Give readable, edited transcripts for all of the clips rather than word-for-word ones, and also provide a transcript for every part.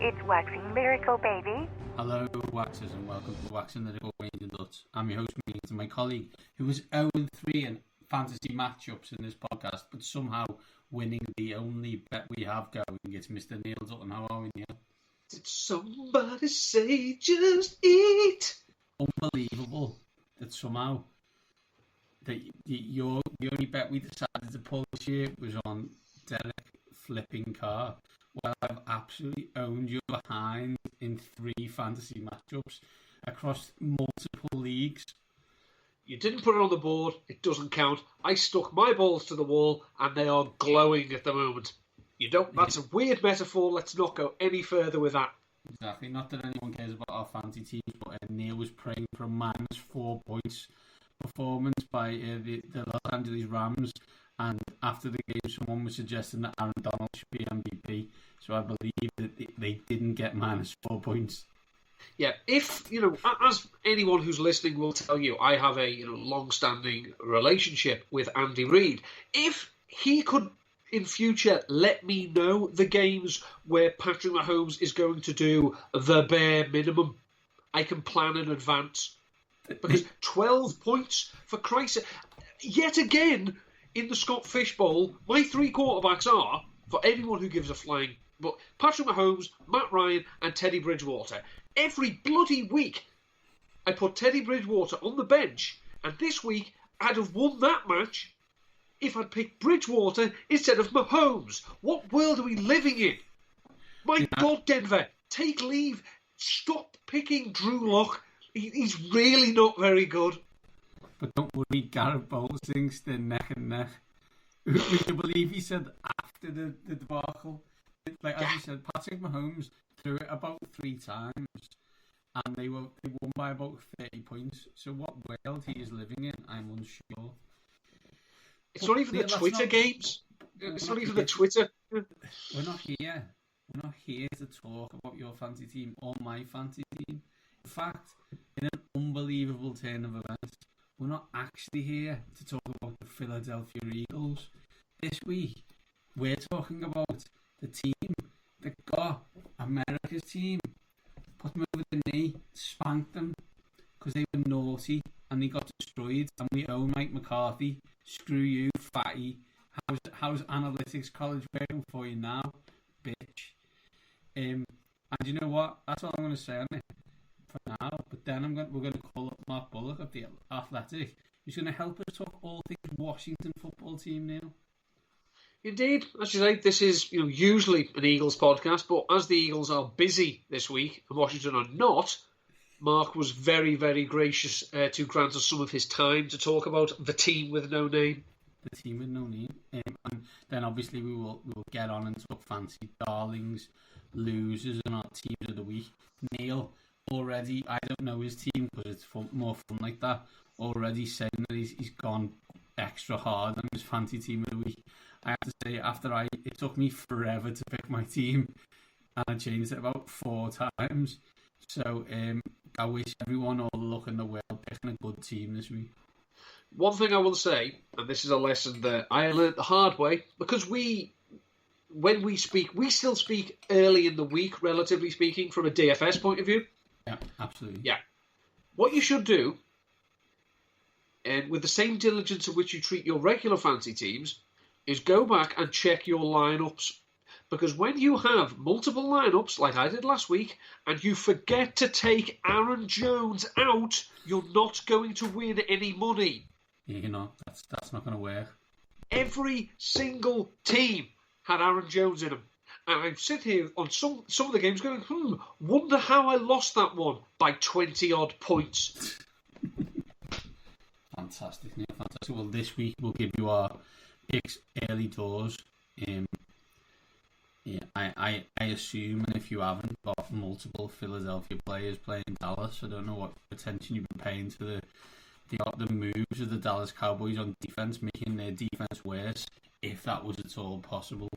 It's Waxing Lyrical, baby. Hello, Waxers, and welcome to Waxing Lyrical Wayne and Nuts. I'm your host, me, to my colleague, who was 0-3 in fantasy matchups in this podcast, but somehow winning the only bet we have going. It's Mr. Neil Dutton. How are we, Neil? Did somebody say just eat? Unbelievable that somehow that the only bet we decided to pull this year was on Derek flipping Carr. Well, I've absolutely owned you behind in 3 fantasy matchups across multiple leagues. You didn't put it on the board. It doesn't count. I stuck my balls to the wall, and they are glowing at the moment. You don't. That's a weird metaphor. Let's not go any further with that. Exactly. Not that anyone cares about our fantasy teams, but Neil was praying for a -4 points performance by the Los Angeles Rams. And after the game, someone was suggesting that Aaron Donald should be MVP. So I believe that they didn't get -4 points. Yeah, if, as anyone who's listening will tell you, I have a, long-standing relationship with Andy Reid. If he could, in future, let me know the games where Patrick Mahomes is going to do the bare minimum, I can plan in advance. Because 12 points, for Christ's sake, yet again, in the Scott Fish Bowl, my 3 quarterbacks are, for anyone who gives a flying, but Patrick Mahomes, Matt Ryan and Teddy Bridgewater. Every bloody week I put Teddy Bridgewater on the bench, and this week I'd have won that match if I'd picked Bridgewater instead of Mahomes. What world are we living in? My God, Denver, take leave. Stop picking Drew Lock. He's really not very good. But don't worry, Garrett Bowles thinks they're neck and neck. Would you believe he said after the debacle? Like, as he said, Patrick Mahomes threw it about 3 times, and they won by about 30 points. So what world he is living in, I'm unsure. It's not even the Twitter games. It's not even the Twitter. We're not here. We're not here to talk about your fantasy team or my fantasy team. In fact, in an unbelievable turn of events, we're not actually here to talk about the Philadelphia Eagles. This week, we're talking about the team that got America's team, put them over the knee, spanked them because they were naughty and they got destroyed. And we own Mike McCarthy. Screw you, fatty. How's analytics college working for you now, bitch? And you know what? That's all I'm going to say on it for now. But then we're going to call up Mark Bullock of the Athletic. He's going to help us talk all things Washington football team, Neil. Indeed, as you say, this is usually an Eagles podcast, but as the Eagles are busy this week and Washington are not, Mark was very, very gracious to grant us some of his time to talk about the team with no name. The team with no name, and then obviously we will get on and talk fancy darlings, losers, and our teams of the week. Neil already, I don't know his team because it's more fun like that. Already saying that he's gone extra hard on his fancy team of the week. I have to say, it took me forever to pick my team, and I changed it about 4 times. So I wish everyone all the luck in the world picking a good team this week. One thing I will say, and this is a lesson that I learned the hard way, because when we speak, we still speak early in the week, relatively speaking, from a DFS point of view. Yeah, absolutely. Yeah. What you should do, and with the same diligence in which you treat your regular fantasy teams, is go back and check your lineups. Because when you have multiple lineups, like I did last week, and you forget to take Aaron Jones out, you're not going to win any money. Yeah, that's not going to work. Every single team had Aaron Jones in them. And I'm sitting here on some of the games going, wonder how I lost that one by 20-odd points. Fantastic, Neil. Fantastic. Well, this week we'll give you our picks early doors. I assume, and if you haven't got multiple Philadelphia players playing Dallas, I don't know what attention you've been paying to the moves of the Dallas Cowboys on defense, making their defense worse, if that was at all possible.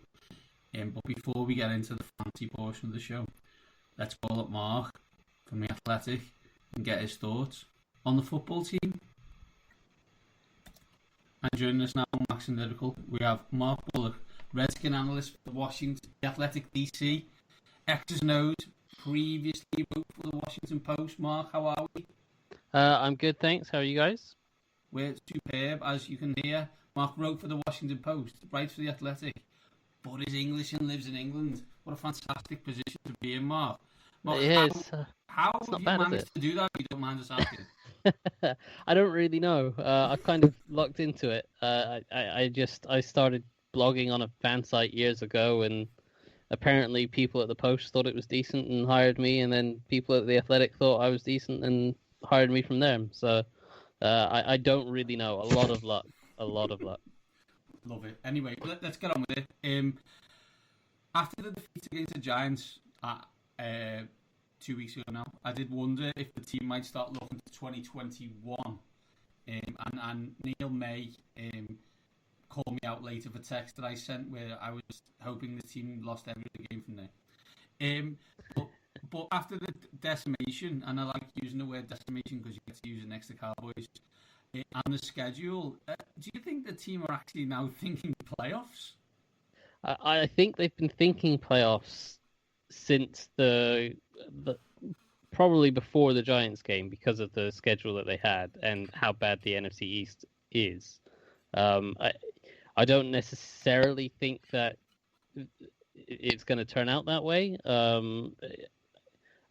But before we get into the fancy portion of the show, let's call up Mark from the Athletic and get his thoughts on the football team. And joining us now on Max and Lyrical, we have Mark Bullock, Redskin analyst for Washington, the Athletic DC. X's and O's previously wrote for the Washington Post. Mark, how are we? I'm good, thanks. How are you guys? We're superb, as you can hear. Mark wrote for the Washington Post, writes for the Athletic, but is English and lives in England. What a fantastic position to be in, Mark. Mark, Yeah, how it's have not you bad, is managed it? to do that if you don't mind us asking? I don't really know. I've kind of locked into it. I started blogging on a fan site years ago, and apparently people at the Post thought it was decent and hired me, and then people at the Athletic thought I was decent and hired me from them. So I don't really know. A lot of luck. A lot of luck. Love it. Anyway, let's get on with it. After the defeat against the Giants 2 weeks ago now, I did wonder if the team might start looking to 2021. And Neil May called me out later for text that I sent where I was hoping the team lost every game from there. But after the decimation, and I like using the word decimation because you get to use it next to Cowboys, and the schedule, do you think the team are actually now thinking playoffs? I think they've been thinking playoffs since the probably before the Giants game because of the schedule that they had and how bad the NFC East is. I don't necessarily think that it's going to turn out that way.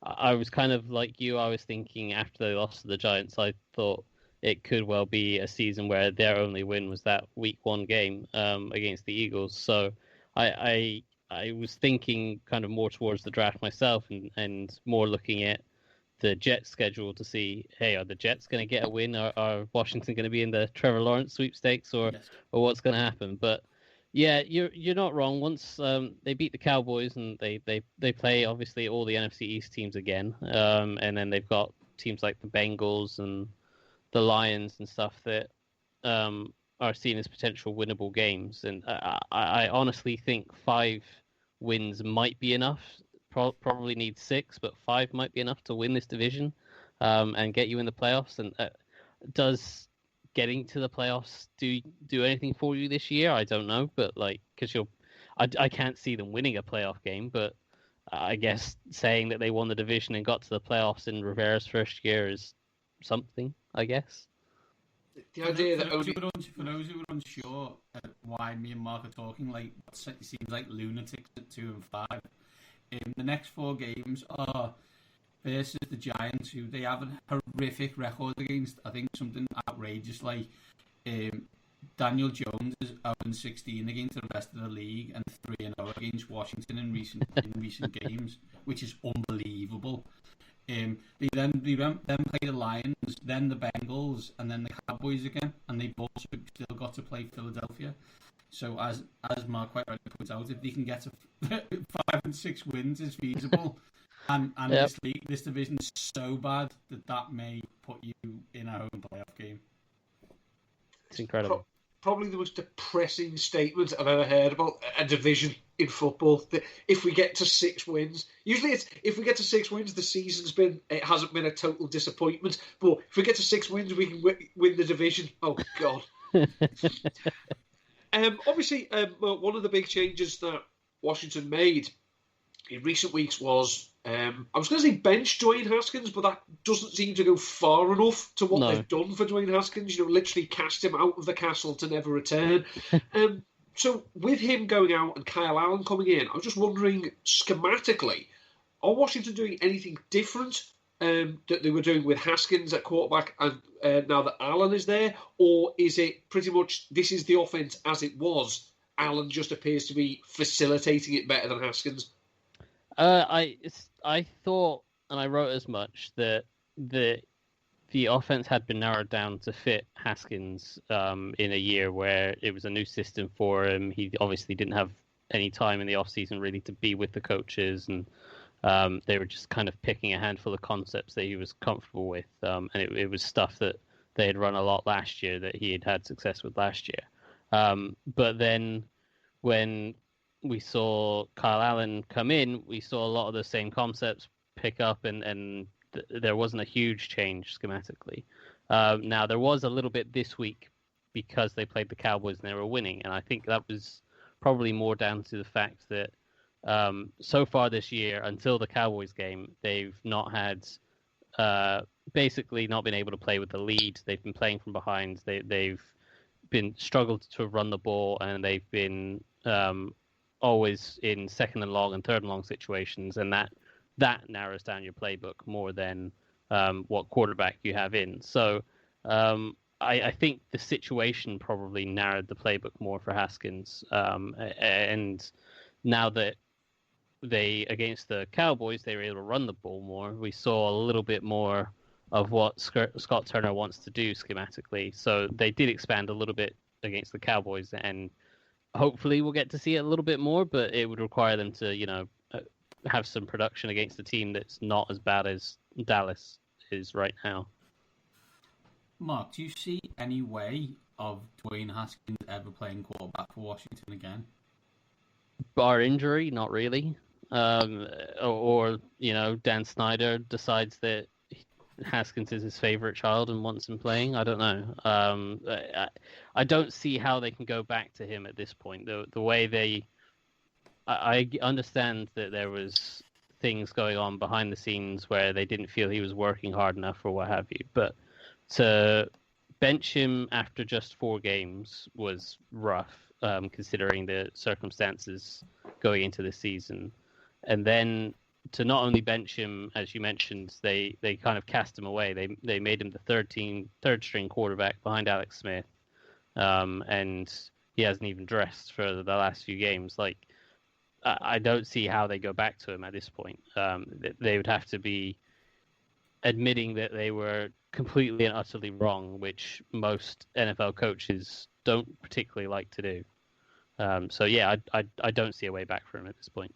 I was kind of like you. I was thinking after they lost to the Giants, I thought it could well be a season where their only win was that Week 1 game against the Eagles. So I was thinking kind of more towards the draft myself and more looking at the Jets schedule to see, hey, are the Jets going to get a win? Are Washington going to be in the Trevor Lawrence sweepstakes or what's going to happen? But yeah, you're not wrong. Once they beat the Cowboys and they play obviously all the NFC East teams again, and then they've got teams like the Bengals and the Lions and stuff that are seen as potential winnable games. And I honestly think 5 wins might be enough. Probably need 6, but 5 might be enough to win this division and get you in the playoffs. And does getting to the playoffs do anything for you this year? I don't know, but because I can't see them winning a playoff game. But I guess saying that they won the division and got to the playoffs in Rivera's first year is something, I guess. The idea that for those who are unsure why me and Mark are talking like what seems like lunatics at 2 and 5. The next 4 games are versus the Giants, who they have a horrific record against. I think something outrageous like Daniel Jones is 0-16 against the rest of the league and 3-0 against Washington in recent games, which is unbelievable. They then play the Lions, then the Bengals, and then the Cowboys again, and they've also still got to play Philadelphia. So as Mark quite rightly points out, if they can get to 5 and 6 wins, is feasible. And Yep. this division is so bad that may put you in a home playoff game. It's incredible. Probably the most depressing statement I've ever heard about a division in football. That if we get to 6 wins, usually it's if we get to 6 wins, it hasn't been a total disappointment. But if we get to 6 wins, we can win the division. Oh God. Obviously, one of the big changes that Washington made in recent weeks was, I was going to say bench Dwayne Haskins, but that doesn't seem to go far enough to what they've done for Dwayne Haskins. Literally cast him out of the castle to never return. So with him going out and Kyle Allen coming in, I was just wondering, schematically, are Washington doing anything different that they were doing with Haskins at quarterback and now that Allen is there? Or is it pretty much this is the offense as it was? Allen just appears to be facilitating it better than Haskins? I thought, and I wrote as much, that the offense had been narrowed down to fit Haskins in a year where it was a new system for him. He obviously didn't have any time in the offseason really to be with the coaches, and they were just kind of picking a handful of concepts that he was comfortable with, and it was stuff that they had run a lot last year that he had had success with last year. But then when we saw Kyle Allen come in, we saw a lot of the same concepts pick up, and there wasn't a huge change schematically. Now, there was a little bit this week because they played the Cowboys and they were winning, and I think that was probably more down to the fact that So far this year, until the Cowboys game, they've not had basically not been able to play with the lead. They've been playing from behind. They've been struggled to run the ball, and they've been always in second and long and third and long situations, and that narrows down your playbook more than what quarterback you have in. So I think the situation probably narrowed the playbook more for Haskins, and now that against the Cowboys, they were able to run the ball more. We saw a little bit more of what Scott Turner wants to do schematically. So they did expand a little bit against the Cowboys, and hopefully we'll get to see it a little bit more, but it would require them to, have some production against a team that's not as bad as Dallas is right now. Mark, do you see any way of Dwayne Haskins ever playing quarterback for Washington again? Bar injury, not really. Or Dan Snyder decides that Haskins is his favorite child and wants him playing. I don't know. I don't see how they can go back to him at this point. The way I understand that there was things going on behind the scenes where they didn't feel he was working hard enough or what have you. But to bench him after just 4 games was rough, considering the circumstances going into the season. And then to not only bench him, as you mentioned, they kind of cast him away. They made him the third string quarterback behind Alex Smith, and he hasn't even dressed for the last few games. Like, I don't see how they go back to him at this point. They would have to be admitting that they were completely and utterly wrong, which most NFL coaches don't particularly like to do. So yeah, I don't see a way back for him at this point.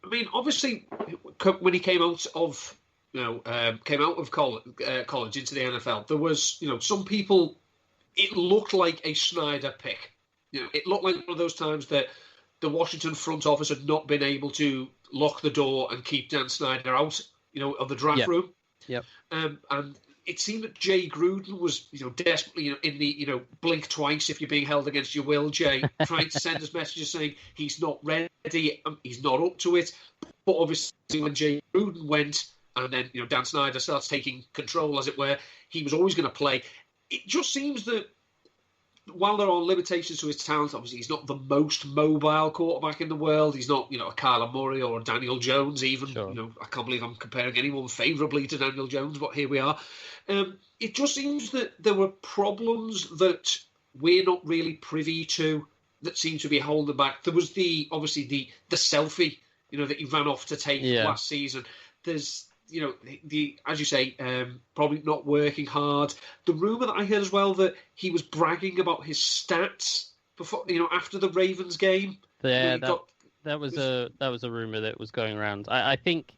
I mean, obviously, when he came out of college into the NFL, there was, some people. It looked like a Snyder pick. It looked like one of those times that the Washington front office had not been able to lock the door and keep Dan Snyder out, of the draft room. Yep. And it seemed that Jay Gruden was, desperately, in the, blink twice if you're being held against your will, Jay, trying to send us messages saying he's not ready, he's not up to it. But obviously when Jay Gruden went and then, Dan Snyder starts taking control, as it were, he was always going to play. It just seems that while there are limitations to his talent, obviously he's not the most mobile quarterback in the world. He's not, a Kyler Murray or a Daniel Jones even. Sure. I can't believe I'm comparing anyone favourably to Daniel Jones, but here we are. It just seems that there were problems that we're not really privy to that seem to be holding back. There was obviously the selfie, that he ran off to take last season. There's, as you say, probably not working hard. The rumour that I heard as well that he was bragging about his stats before, after the Ravens game. Yeah, that was a rumour that was going around. I think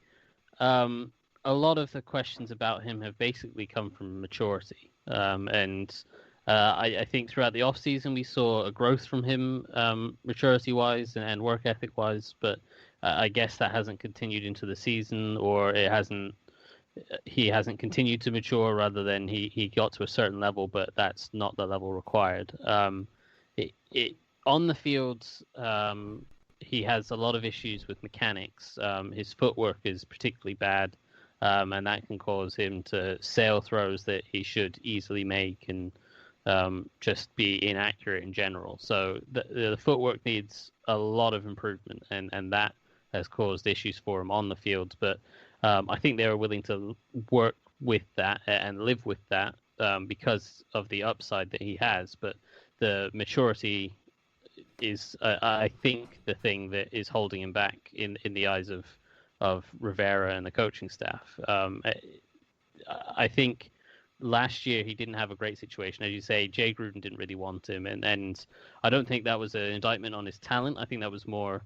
a lot of the questions about him have basically come from maturity, and I think throughout the off season we saw a growth from him, maturity wise and work ethic wise, but. I guess that hasn't continued into the season, or he hasn't continued to mature. Rather than he got to a certain level, but that's not the level required. On the field, he has a lot of issues with mechanics. His footwork is particularly bad, and that can cause him to sail throws that he should easily make, and just be inaccurate in general. So the footwork needs a lot of improvement, and that has caused issues for him on the field. But I think they were willing to work with that and live with that because of the upside that he has. But the maturity is, I think, the thing that is holding him back in the eyes of Rivera and the coaching staff. I think last year he didn't have a great situation. As you say, Jay Gruden didn't really want him. And I don't think that was an indictment on his talent. I think that was more...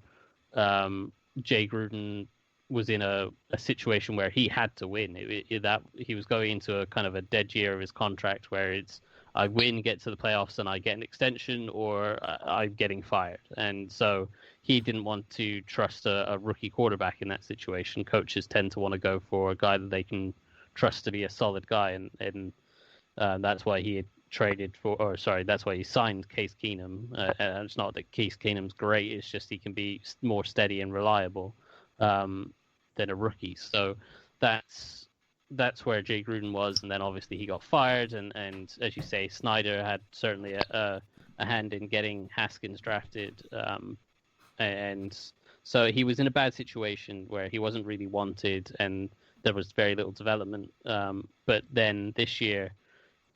Jay Gruden was in a situation where he had to win. That he was going into a kind of a dead year of his contract, where it's I win, get to the playoffs, and I get an extension, or I'm getting fired. And so he didn't want to trust a rookie quarterback in that situation. Coaches tend to want to go for a guy that they can trust to be a solid guy, and that's why he had traded for, or sorry, that's why he signed Case Keenum. It's not that Case Keenum's great; it's just he can be more steady and reliable than a rookie. So that's where Jay Gruden was, and then obviously he got fired, and as you say, Snyder had certainly a hand in getting Haskins drafted, and so he was in a bad situation where he wasn't really wanted, and there was very little development. But then this year,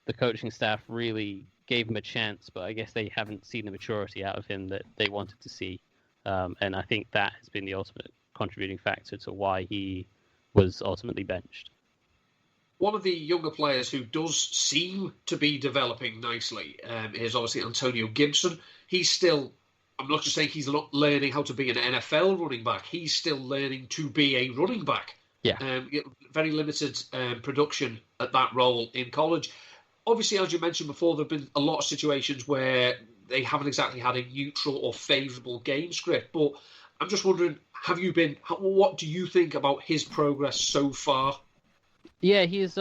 the coaching staff really gave him a chance, but I guess they haven't seen the maturity out of him that they wanted to see. And I think that has been the ultimate contributing factor to why he was ultimately benched. One of the younger players who does seem to be developing nicely is obviously Antonio Gibson. He's still, I'm not just saying he's not learning how to be an NFL running back, he's still learning to be a running back. Yeah. Very limited production at that role in college. Obviously, as you mentioned before, there have been a lot of situations where they haven't exactly had a neutral or favourable game script. But I'm just wondering, what do you think about his progress so far? Yeah, he's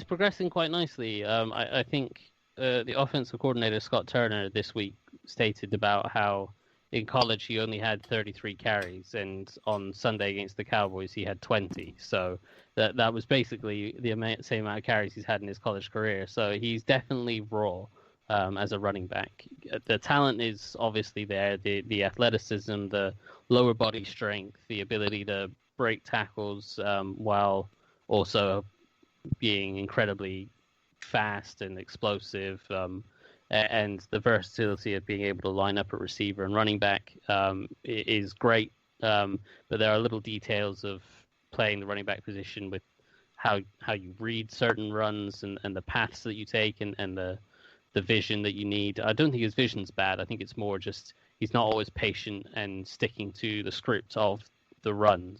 progressing quite nicely. I think the offensive coordinator, Scott Turner, this week stated about how in college he only had 33 carries, and on Sunday against the Cowboys he had 20. So that was basically the same amount of carries he's had in his college career. So he's definitely raw as a running back. The talent is obviously there, the athleticism, the lower body strength, the ability to break tackles while also being incredibly fast and explosive, and the versatility of being able to line up a receiver and running back is great. But there are little details of playing the running back position with how you read certain runs and the paths that you take and the vision that you need. I don't think his vision's bad. I think it's more just he's not always patient and sticking to the script of the run.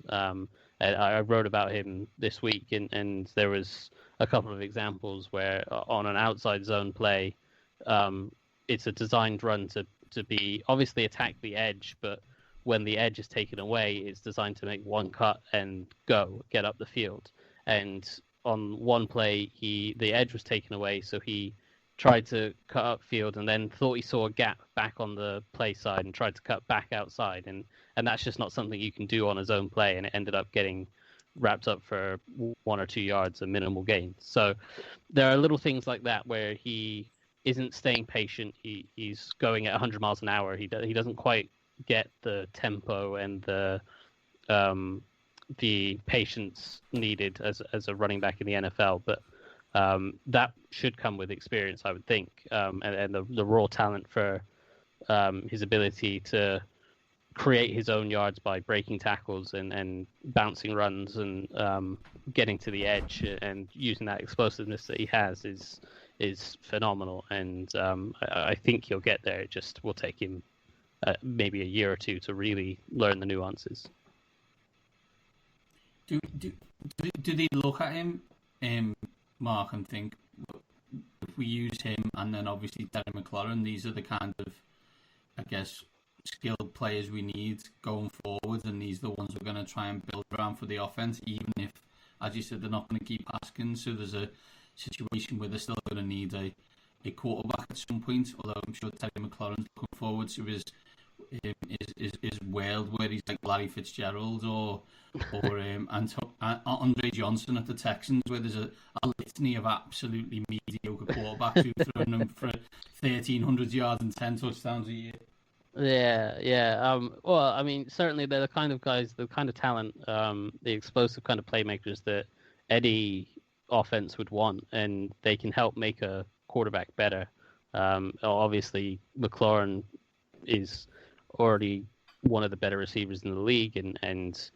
I wrote about him this week, and there was a couple of examples where on an outside zone play, it's a designed run to be obviously attack the edge, but when the edge is taken away, it's designed to make one cut and get up the field. And on one play, the edge was taken away, so he tried to cut upfield and then thought he saw a gap back on the play side and tried to cut back outside. And that's just not something you can do on his own play, and it ended up getting wrapped up for 1 or 2 yards of minimal gain. So there are little things like that where he isn't staying patient. He's going at 100 miles an hour. He doesn't quite get the tempo and the patience needed as a running back in the NFL, but that should come with experience, I would think, and the raw talent for his ability to create his own yards by breaking tackles and bouncing runs and getting to the edge and using that explosiveness that he has is phenomenal. And I think he'll get there. It just will take him maybe a year or two to really learn the nuances. Do they look at him, Mark, and think, if we use him and then obviously Terry McLaurin, these are the kind of, I guess, skilled players we need going forward, and these are the ones we're going to try and build around for the offense, even if, as you said, they're not going to keep asking. So there's a situation where they're still going to need a quarterback at some point, although I'm sure Terry McLaurin's looking forward to his world where he's like Larry Fitzgerald or Andre Johnson at the Texans, where there's a litany of absolutely mediocre quarterbacks who've thrown them for 1,300 yards and 10 touchdowns a year. Yeah. Well, I mean, certainly they're the kind of guys, the kind of talent, the explosive kind of playmakers that any offense would want, and they can help make a quarterback better. Obviously, McLaurin is already one of the better receivers in the league, and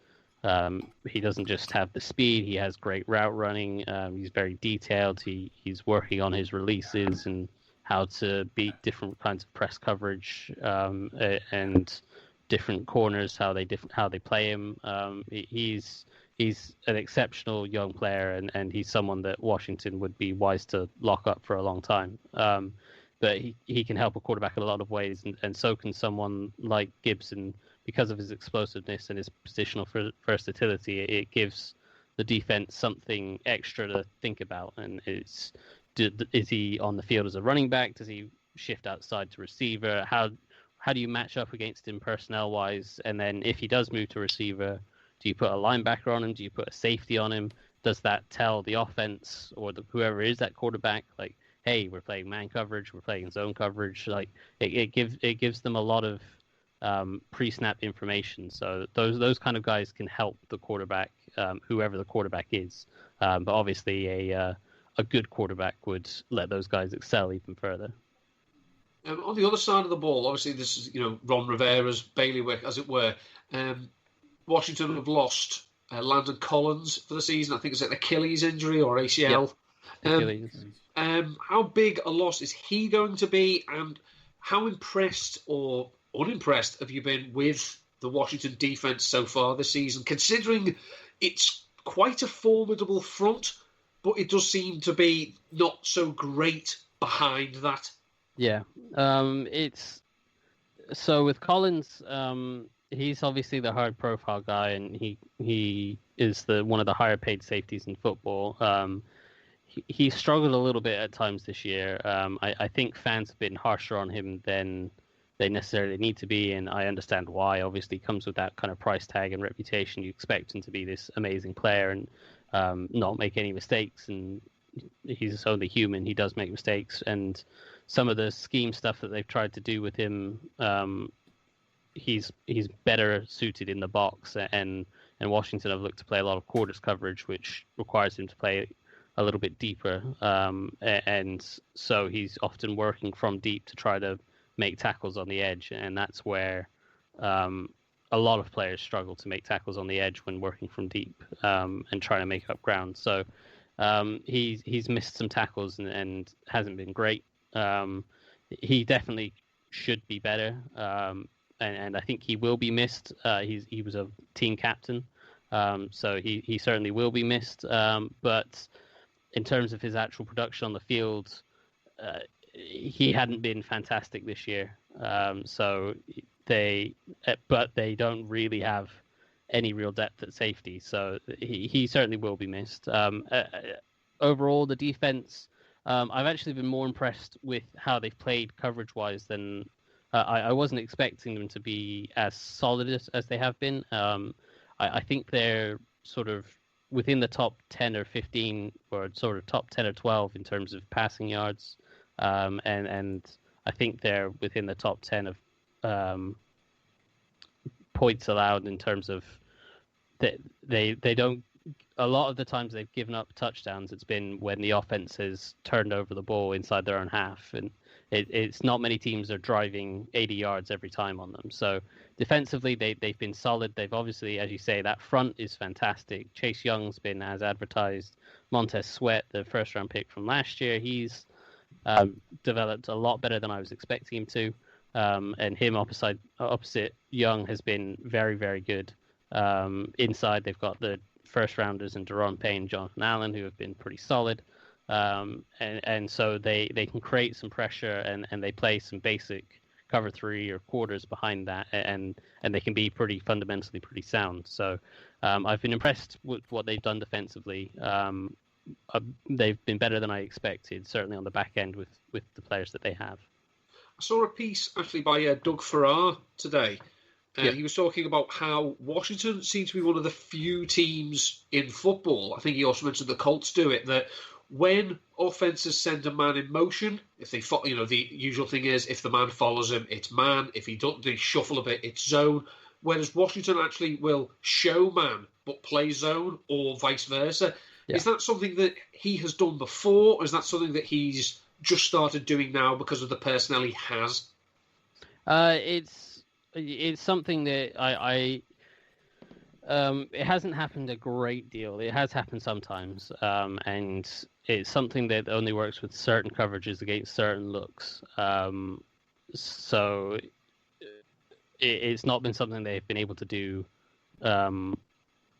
he doesn't just have the speed, he has great route running. He's very detailed. He's working on his releases and how to beat different kinds of press coverage and different corners, how they play him. He's an exceptional young player, and he's someone that Washington would be wise to lock up for a long time. But he can help a quarterback in a lot of ways, and so can someone like Gibson, because of his explosiveness and his positional versatility. It gives the defense something extra to think about, and it's is he on the field as a running back? Does he shift outside to receiver? How do you match up against him personnel wise? And then if he does move to receiver, do you put a linebacker on him? Do you put a safety on him? Does that tell the offense or whoever is that quarterback, like, hey, we're playing man coverage, we're playing zone coverage? Like it gives them a lot of pre-snap information. So those kind of guys can help the quarterback, whoever the quarterback is. But obviously a good quarterback would let those guys excel even further. On the other side of the ball, obviously this is Ron Rivera's bailiwick, as it were. Washington have lost Landon Collins for the season. I think it's an Achilles injury or ACL. Yep. Achilles. How big a loss is he going to be, and how impressed or unimpressed have you been with the Washington defense so far this season, considering it's quite a formidable front, but it does seem to be not so great behind that? Yeah. It's so with Collins, he's obviously the hard profile guy, and he is one of the higher paid safeties in football. He struggled a little bit at times this year. I think fans have been harsher on him than they necessarily need to be, and I understand why. Obviously, comes with that kind of price tag and reputation. You expect him to be this amazing player and not make any mistakes, and he's only human. He does make mistakes, and some of the scheme stuff that they've tried to do with him, he's better suited in the box, and Washington have looked to play a lot of quarters coverage, which requires him to play a little bit deeper, and so he's often working from deep to try to make tackles on the edge, and that's where a lot of players struggle to make tackles on the edge when working from deep and trying to make up ground. So he's missed some tackles and hasn't been great. He definitely should be better, and I think he will be missed. He was a team captain, so he certainly will be missed. But in terms of his actual production on the field, he hadn't been fantastic this year. So they don't really have any real depth at safety. So he certainly will be missed. Overall, the defense, I've actually been more impressed with how they've played coverage-wise than I wasn't expecting them to be as solid as they have been. I think they're sort of within the top 10 or 15, or sort of top 10 or 12 in terms of passing yards. And I think they're within the top 10 of points allowed in terms of they don't. A lot of the times they've given up touchdowns, it's been when the offense has turned over the ball inside their own half, and it's not many teams are driving 80 yards every time on them. So defensively, they've been solid. They've obviously, as you say, that front is fantastic. Chase Young's been as advertised. Montez Sweat, the first-round pick from last year, he's developed a lot better than I was expecting him to. And him opposite Young has been very, very good. Inside, they've got the first-rounders and Daron Payne, Jonathan Allen, who have been pretty solid. And so they can create some pressure, and they play some basic cover three or quarters behind that, and they can be fundamentally pretty sound. So I've been impressed with what they've done defensively. They've been better than I expected, certainly on the back end with the players that they have. I saw a piece actually by Doug Farrar today. Yep. He was talking about how Washington seems to be one of the few teams in football. I think he also mentioned the Colts do it, that when offenses send a man in motion, if they the usual thing is if the man follows him, it's man. If he doesn't, they shuffle a bit, it's zone. Whereas Washington actually will show man but play zone, or vice versa. Yeah. Is that something that he has done before, or is that something that he's just started doing now because of the personnel he has? It's something that I it hasn't happened a great deal. It has happened sometimes, and it's something that only works with certain coverages against certain looks. So it's not been something they've been able to do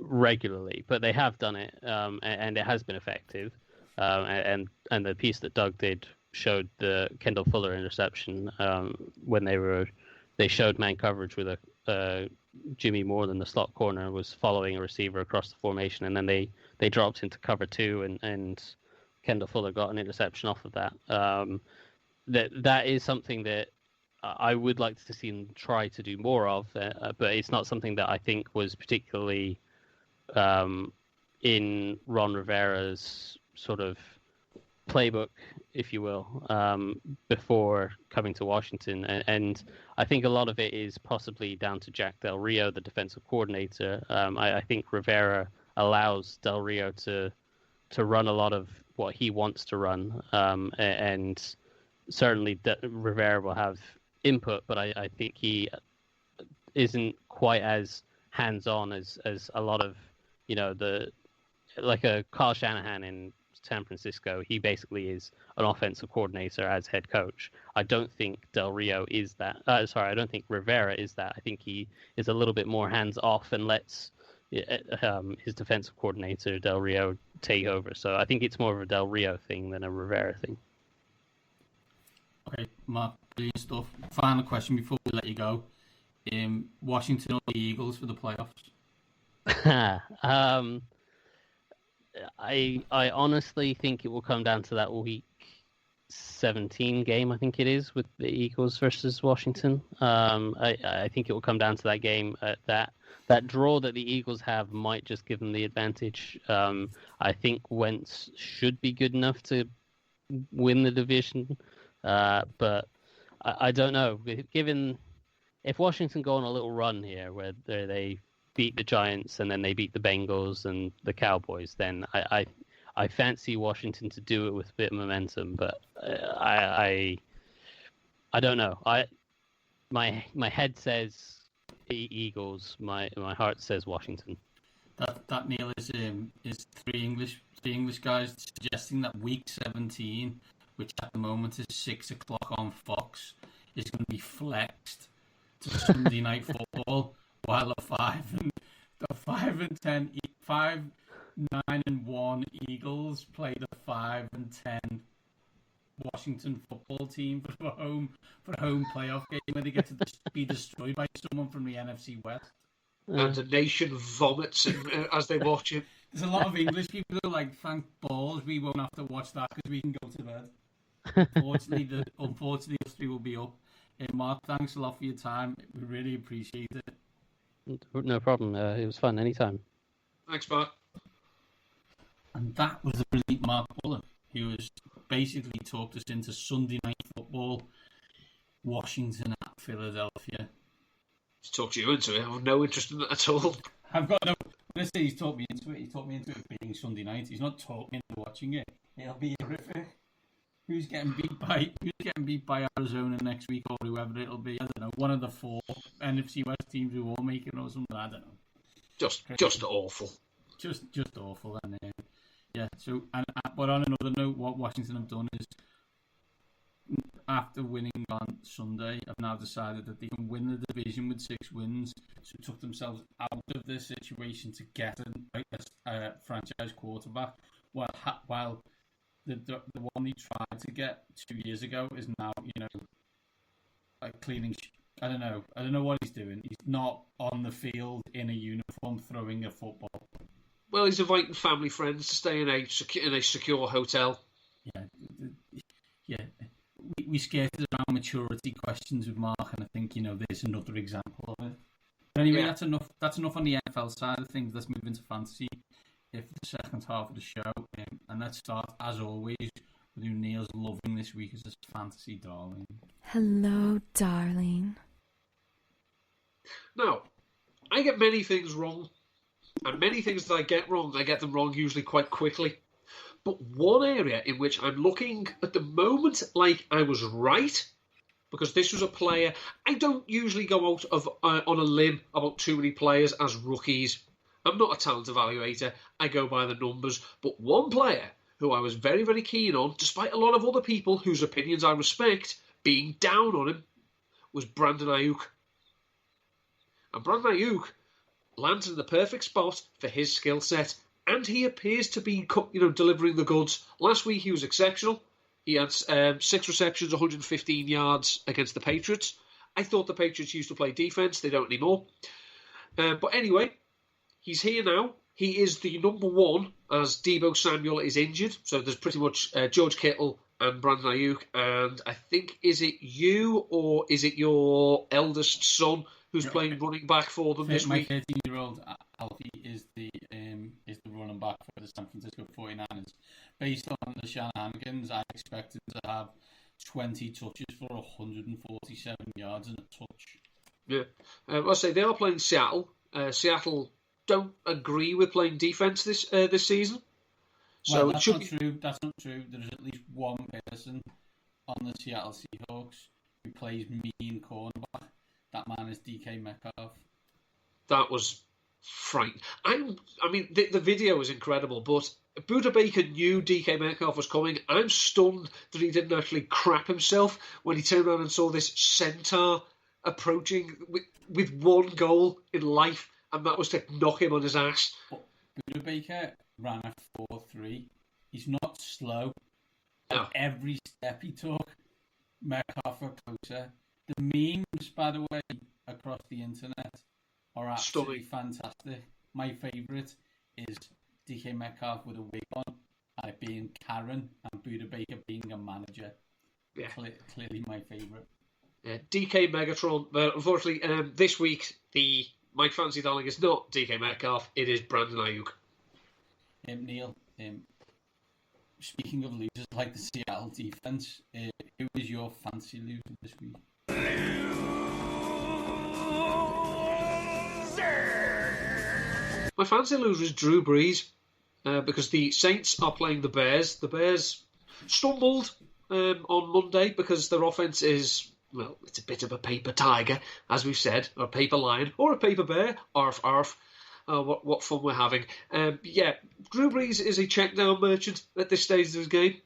regularly, but they have done it, and it has been effective. And the piece that Doug did showed the Kendall Fuller interception when they showed man coverage with a Jimmy Moore, than the slot corner was following a receiver across the formation, and then they dropped into cover two, and Kendall Fuller got an interception off of that. That is something that I would like to see them try to do more of, but it's not something that I think was particularly in Ron Rivera's sort of playbook, if you will, before coming to Washington. And I think a lot of it is possibly down to Jack Del Rio, the defensive coordinator. I think Rivera allows Del Rio to run a lot of what he wants to run, and certainly Rivera will have input, but I think he isn't quite as hands-on as a lot of, like a Kyle Shanahan in San Francisco. He basically is an offensive coordinator as head coach. I don't think Del Rio is that. I don't think Rivera is that. I think he is a little bit more hands-off and lets his defensive coordinator, Del Rio, take over. So I think it's more of a Del Rio thing than a Rivera thing. Okay, Mark, brilliant stuff. Final question before we let you go. Washington or the Eagles for the playoffs? I honestly think it will come down to that week 17 game, I think it is, with the Eagles versus Washington. I think it will come down to that game. That draw that the Eagles have might just give them the advantage. I think Wentz should be good enough to win the division. But I don't know. Given if Washington go on a little run here where they beat the Giants and then they beat the Bengals and the Cowboys, then I fancy Washington to do it with a bit of momentum. But I don't know. My head says Eagles. My heart says Washington. That Neil is three English guys suggesting that week 17, which at the moment is 6 o'clock on Fox, is going to be flexed to Sunday night football, while the 5-9-1 Eagles play the 5-10 Washington football team for a home playoff game where they get to be destroyed by someone from the NFC West. And the nation vomits as they watch it. There's a lot of English people who are like, thank balls, we won't have to watch that because we can go to bed. Unfortunately, us three will be up. Mark, thanks a lot for your time. We really appreciate it. No problem. It was fun. Anytime. Thanks, Mark. And that was the brilliant Mark Bullock, who has basically talked us into Sunday night football, Washington at Philadelphia. He's talked you into it. I have no interest in that at all. I've got no. I'm going to say he's talked me into it. He's talked me into it being Sunday night. He's not talked me into watching it. It'll be horrific. Who's getting beat by Arizona next week, or whoever it'll be? I don't know. One of the 4 NFC West teams who all make it, or something. I don't know. Just awful. Just awful. And yeah. So, but on another note, what Washington have done is, after winning on Sunday, have now decided that they can win the division with 6 wins. So took themselves out of this situation to get a franchise quarterback, while the one they tried to get 2 years ago is now, like cleaning. I don't know what he's doing. He's not on the field in a uniform throwing a football. Well, he's inviting family friends to stay in a secure hotel. Yeah. We skirted around maturity questions with Mark, and I think there's another example of it. But anyway, that's enough. That's enough on the NFL side of things. Let's move into fantasy. For the second half of the show, and let's start as always with who Neil's loving this week as his fantasy darling. Hello, darling. Now, I get many things wrong, and many things that I get wrong, I get them wrong usually quite quickly. But one area in which I'm looking at the moment like I was right, because this was a player, I don't usually go out on a limb about too many players as rookies. I'm not a talent evaluator. I go by the numbers. But one player who I was very, very keen on, despite a lot of other people whose opinions I respect being down on him, was Brandon Ayuk. And Brandon Ayuk lands in the perfect spot for his skill set, and he appears to be, delivering the goods. Last week he was exceptional. He had 6 receptions, 115 yards against the Patriots. I thought the Patriots used to play defense. They don't anymore. But anyway, he's here now. he is the number one as Deebo Samuel is injured. So there's pretty much George Kittle and Brandon Ayuk. And I think, is it you or is it your eldest son who's playing running back for them this week? My 13-year-old Alfie is the running back for the San Francisco 49ers. Based on the Shanahanigans, I expect him to have 20 touches for 147 yards and a touch. Yeah. I'll say they are playing Seattle. Seattle don't agree with playing defense this season. So that's not true. That's not true. There's at least one person on the Seattle Seahawks who plays mean cornerback. That man is DK Metcalf. That was frightening. I mean, the video was incredible, but Buda Baker knew DK Metcalf was coming. I'm stunned that he didn't actually crap himself when he turned around and saw this centaur approaching with one goal in life, and that was to knock him on his ass. Buda Baker ran a 4-3. He's not slow. No. Every step he took, Metcalf got closer. The memes, by the way, across the internet are absolutely fantastic. My favourite is DK Metcalf with a wig on, and it being Karen, and Buda Baker being a manager. Yeah. Clearly my favourite. DK Megatron. But unfortunately, this week, my fancy darling is not DK Metcalf, it is Brandon Ayuk. Neil, speaking of losers like the Seattle defense, who is your fancy loser this week? My fancy loser is Drew Brees, because the Saints are playing the Bears. The Bears stumbled on Monday because their offense is, well, it's a bit of a paper tiger, as we've said, or a paper lion, or a paper bear. Arf, arf. What fun we're having. Drew Brees is a check-down merchant at this stage of his game.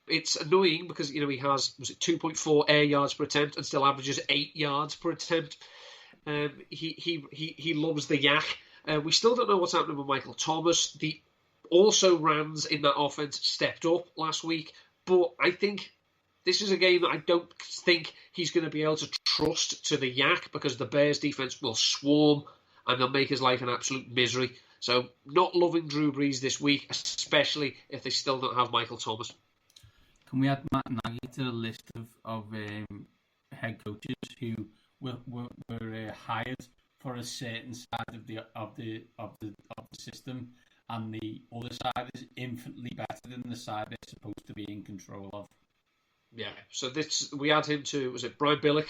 It's annoying because, he has, 2.4 air yards per attempt and still averages 8 yards per attempt. He loves the yak. We still don't know what's happening with Michael Thomas. The also-rans in that offense stepped up last week, but I think this is a game that I don't think he's going to be able to trust to the yak because the Bears defense will swarm and they'll make his life an absolute misery. So not loving Drew Brees this week, especially if they still don't have Michael Thomas. Can we add Matt Nagy to the list of head coaches who were hired for a certain side of the system, and the other side is infinitely better than the side they're supposed to be in control of? Yeah. So we add him to, was it Brian Bullock?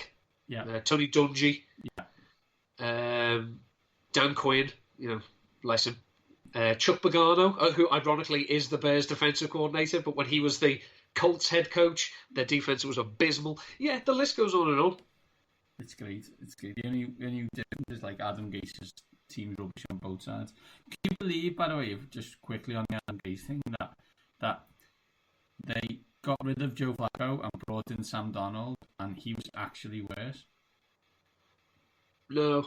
Yeah. Tony Dungy. Yeah. Dan Quinn, bless him. Chuck Pagano, who ironically is the Bears defensive coordinator, but when he was the Colts head coach, their defense was abysmal. Yeah, the list goes on and on. It's great. The only difference is like Adam Gase's team rubbish on both sides. Can you believe, by the way, just quickly on the Adam Gase thing, that they got rid of Joe Flacco and brought in Sam Darnold, and he was actually worse? No.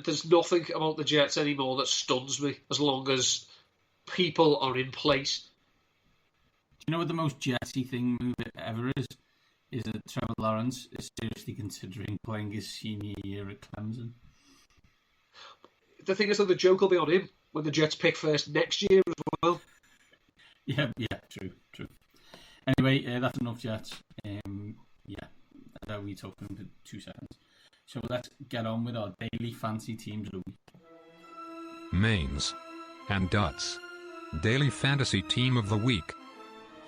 There's nothing about the Jets anymore that stuns me as long as people are in place. Do you know what the most Jetsy thing move ever is? Is that Trevor Lawrence is seriously considering playing his senior year at Clemson. The thing is that the joke will be on him when the Jets pick first next year as well. Yeah, true. Anyway, that's enough Jets. We talked for 2 seconds. So let's get on with our daily fantasy teams of the week. Mains and Duts. Daily fantasy team of the week.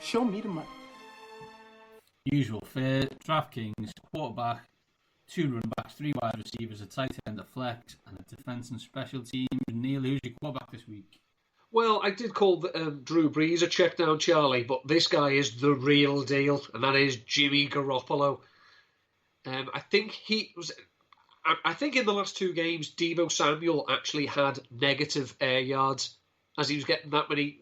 Show me the money. Usual fare, DraftKings, quarterback, 2 running backs, 3 wide receivers, a tight end, a flex, and a defence and special teams. Neil, who's your quarterback this week? Well, I did call Drew Brees a check down Charlie, but this guy is the real deal, and that is Jimmy Garoppolo. I think in the last 2 games, Deebo Samuel actually had negative air yards as he was getting that many.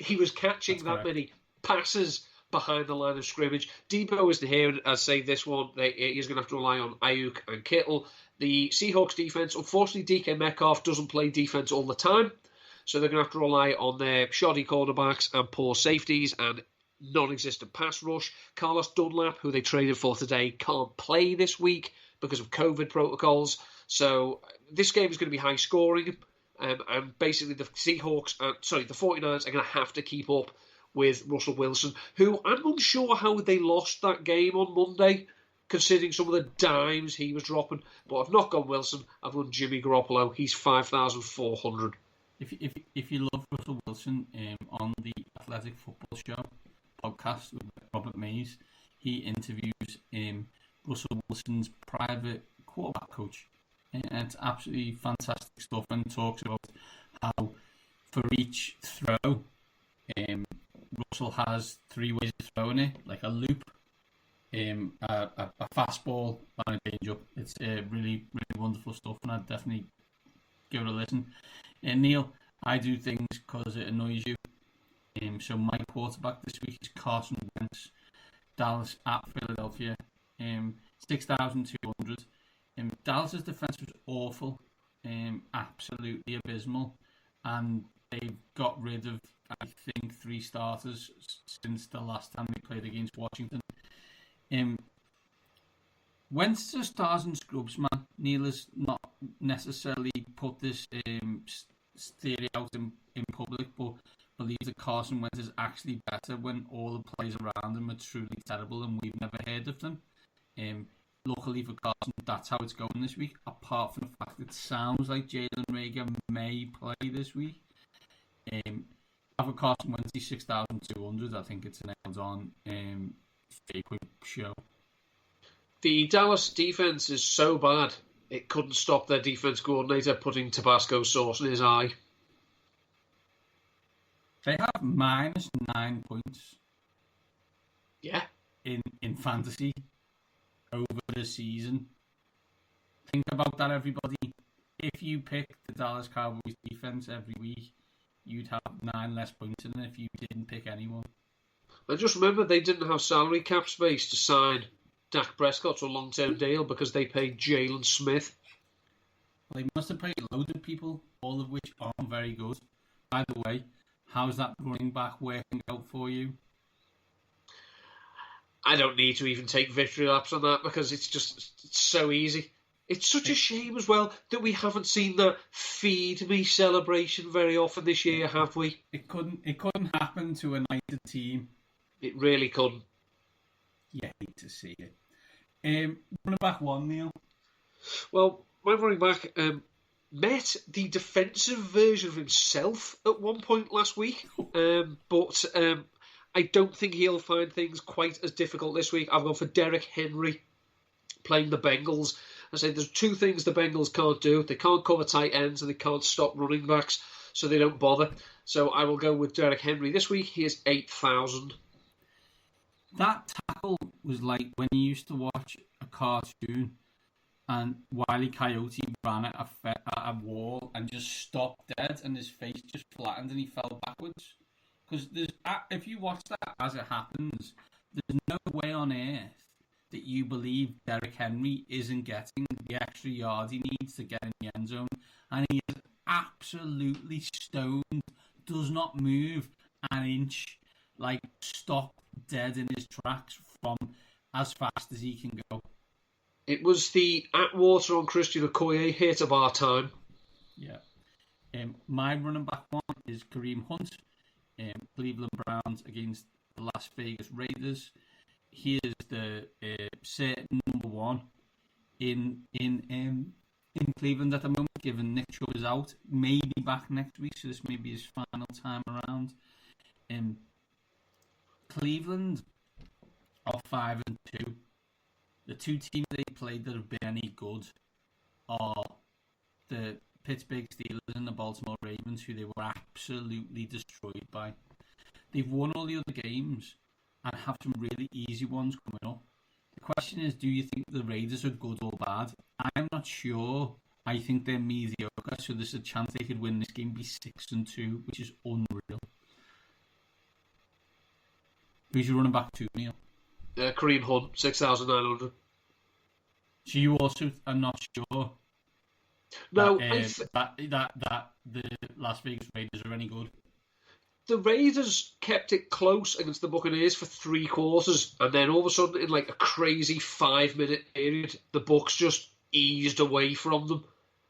He was catching that many passes behind the line of scrimmage. Deebo isn't here, and as say this one, he's going to have to rely on Ayuk and Kittle. The Seahawks defense, unfortunately, DK Metcalf doesn't play defense all the time, so they're going to have to rely on their shoddy cornerbacks and poor safeties and non-existent pass rush. Carlos Dunlap, who they traded for today, can't play this week because of COVID protocols. So this game is going to be high scoring. And basically the 49ers are going to have to keep up with Russell Wilson, who I'm unsure how they lost that game on Monday, considering some of the dimes he was dropping. But I've not gone Wilson, I've gone Jimmy Garoppolo. He's 5,400. If you love Russell Wilson, on the Athletic Football Show podcast with Robert Mays, he interviews Russell Wilson's private quarterback coach. And it's absolutely fantastic stuff, and talks about how for each throw, Russell has 3 ways of throwing it, like a loop, a fastball, and a change up. It's really, really wonderful stuff, and I'd definitely give it a listen. Neil, I do things because it annoys you. So my quarterback this week is Carson Wentz, Dallas at Philadelphia, 6,200. Dallas's defense was awful, absolutely abysmal, and they've got rid of, I think, 3 starters since the last time they played against Washington. Wentz to stars and scrubs, man. Neil has not necessarily put this theory out in public, but believes that Carson Wentz is actually better when all the players around him are truly terrible and we've never heard of them. Luckily for Carson, that's how it's going this week, apart from the fact it sounds like Jalen Reagor may play this week. For Carson Wentz, 6,200. I think it's an nailed-on quick show. The Dallas defense is so bad, it couldn't stop their defense coordinator putting Tabasco sauce in his eye. They have -9 points. Yeah. In fantasy over the season. Think about that, everybody. If you pick the Dallas Cowboys defense every week, you'd have 9 less points than if you didn't pick anyone. And just remember, they didn't have salary cap space to sign Dak Prescott to a long-term deal because they paid Jalen Smith. Well, they must have paid loads of people, all of which aren't very good. By the way, how's that running back working out for you? I don't need to even take victory laps on that because it's so easy. It's such a shame as well that we haven't seen that feed me celebration very often this year, have we? It couldn't happen to a United team. It really couldn't. You hate to see it. Running back 1, Neil. Well, my running back met the defensive version of himself at one point last week, but I don't think he'll find things quite as difficult this week. I've gone for Derrick Henry playing the Bengals. I say there's 2 things the Bengals can't do. They can't cover tight ends and they can't stop running backs, so they don't bother. So I will go with Derrick Henry this week. He is 8,000. That tackle was like when you used to watch a cartoon and Wile E. Coyote ran at a wall and just stopped dead and his face just flattened and he fell backwards. Because if you watch that as it happens, there's no way on earth that you believe Derrick Henry isn't getting the extra yard he needs to get in the end zone. And he is absolutely stoned, does not move an inch, like stopped dead in his tracks from as fast as he can go. It was the Atwater on Christian Okoye hit of our time. Yeah. My running back 1 is Kareem Hunt. Cleveland Browns against the Las Vegas Raiders. He is the certain number 1 in Cleveland at the moment, given Nick Chubb is out. Maybe back next week, so this may be his final time around. Cleveland are 5-2. The 2 teams they played that have been any good are the Pittsburgh Steelers and the Baltimore Ravens, who they were absolutely destroyed by. They've won all the other games and have some really easy ones coming up. The question is, do you think the Raiders are good or bad? I'm not sure. I think they're mediocre, so there's a chance they could win this game, be 6-2, which is unreal. Who's your running back 2, Neil? Kareem Hunt, 6,900. So you also are not sure No, that the Las Vegas Raiders are any good? The Raiders kept it close against the Buccaneers for 3 quarters, and then all of a sudden, in like a crazy 5-minute period, the Bucs just eased away from them.